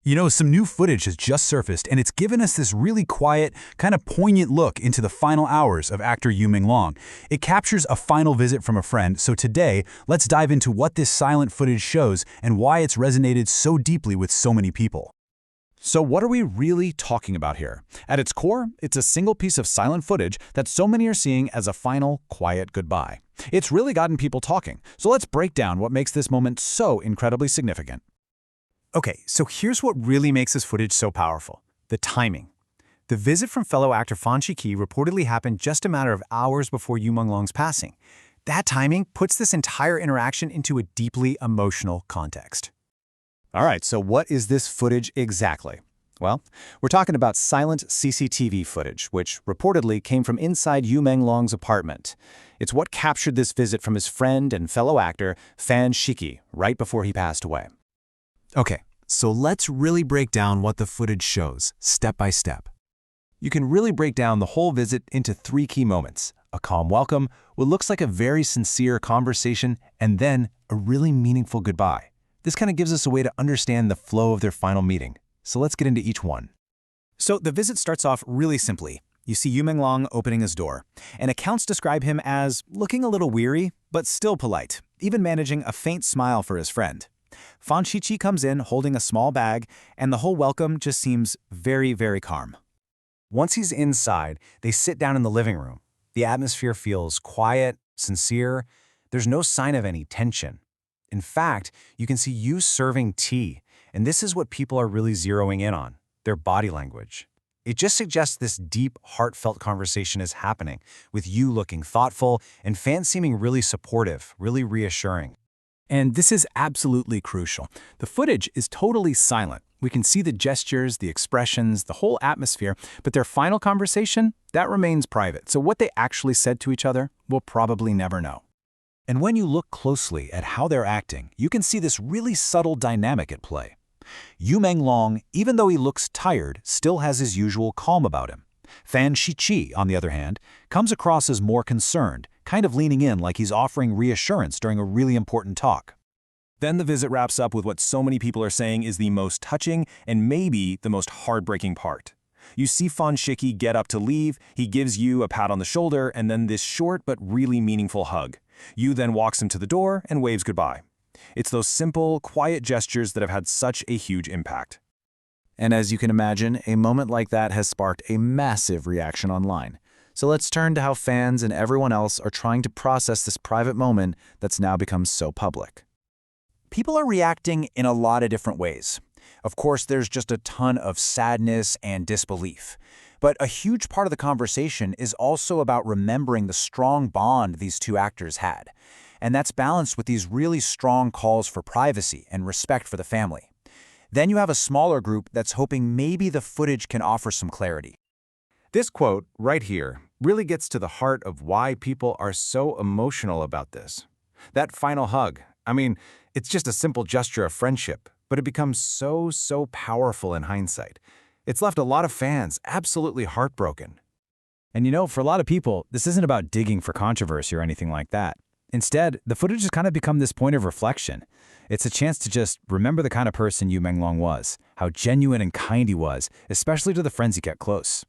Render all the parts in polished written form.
Some new footage has just surfaced, and it's given us this really quiet, kind of poignant look into the final hours of actor Yu Menglong. It captures a final visit from a friend, so today, let's dive into what this silent footage shows and why it's resonated so deeply with so many people. So what are we really talking about here? At its core, it's a single piece of silent footage that so many are seeing as a final, quiet goodbye. It's really gotten people talking, so let's break down what makes this moment so incredibly significant. Okay, so here's what really makes this footage so powerful: the timing. The visit from fellow actor Fan Shiqi reportedly happened just a matter of hours before Yu Menglong's passing. That timing puts this entire interaction into a deeply emotional context. All right, so what is this footage exactly? Well, we're talking about silent CCTV footage, which reportedly came from inside Yu Menglong's apartment. It's what captured this visit from his friend and fellow actor Fan Shiqi right before he passed away. Okay, so let's really break down what the footage shows, step by step. You can really break down the whole visit into 3 key moments: a calm welcome, what looks like a very sincere conversation, and then a really meaningful goodbye. This kind of gives us a way to understand the flow of their final meeting. So let's get into each one. So the visit starts off really simply. You see Yu Menglong opening his door, and accounts describe him as looking a little weary, but still polite, even managing a faint smile for his friend. Fan Shiqi comes in holding a small bag, and the whole welcome just seems very, very calm. Once he's inside, they sit down in the living room. The atmosphere feels quiet, sincere. There's no sign of any tension. In fact, you can see Yu serving tea, and this is what people are really zeroing in on: their body language. It just suggests this deep, heartfelt conversation is happening, with Yu looking thoughtful and Fan seeming really supportive, really reassuring. And this is absolutely crucial. The footage is totally silent. We can see the gestures, the expressions, the whole atmosphere, but their final conversation, that remains private. So what they actually said to each other, we'll probably never know. And when you look closely at how they're acting, you can see this really subtle dynamic at play. Yu Menglong, even though he looks tired, still has his usual calm about him. Fan Shiqi, on the other hand, comes across as more concerned, kind of leaning in like he's offering reassurance during a really important talk. Then the visit wraps up with what so many people are saying is the most touching and maybe the most heartbreaking part. You see Fan Shiqi get up to leave, he gives Yu a pat on the shoulder, and then this short but really meaningful hug. Yu then walks him to the door and waves goodbye. It's those simple, quiet gestures that have had such a huge impact. And as you can imagine, a moment like that has sparked a massive reaction online. So let's turn to how fans and everyone else are trying to process this private moment that's now become so public. People are reacting in a lot of different ways. Of course, there's just a ton of sadness and disbelief. But a huge part of the conversation is also about remembering the strong bond these two actors had. And that's balanced with these really strong calls for privacy and respect for the family. Then you have a smaller group that's hoping maybe the footage can offer some clarity. This quote right here really gets to the heart of why people are so emotional about this. That final hug, it's just a simple gesture of friendship, but it becomes so powerful in hindsight. It's left a lot of fans absolutely heartbroken. And for a lot of people, this isn't about digging for controversy or anything like that. Instead, the footage has kind of become this point of reflection. It's a chance to just remember the kind of person Yu Menglong was, how genuine and kind he was, especially to the friends he kept close.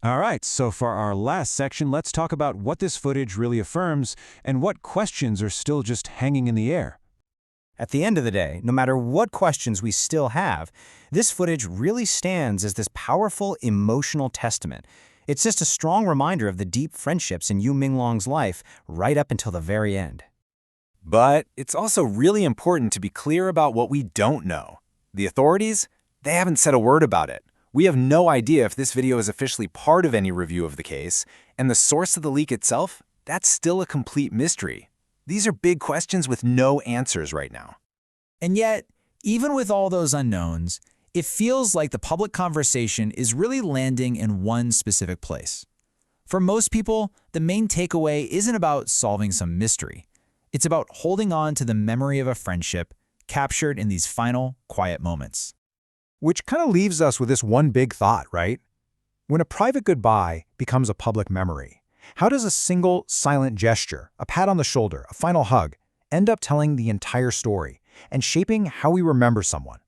All right, so for our last section, let's talk about what this footage really affirms and what questions are still just hanging in the air. At the end of the day, no matter what questions we still have, this footage really stands as this powerful emotional testament. It's just a strong reminder of the deep friendships in Yu Menglong's life right up until the very end. But it's also really important to be clear about what we don't know. The authorities, they haven't said a word about it. We have no idea if this video is officially part of any review of the case, and the source of the leak itself, that's still a complete mystery. These are big questions with no answers right now. And yet, even with all those unknowns, it feels like the public conversation is really landing in one specific place. For most people, the main takeaway isn't about solving some mystery. It's about holding on to the memory of a friendship captured in these final, quiet moments. Which kind of leaves us with this one big thought, right? When a private goodbye becomes a public memory, how does a single silent gesture, a pat on the shoulder, a final hug, end up telling the entire story and shaping how we remember someone?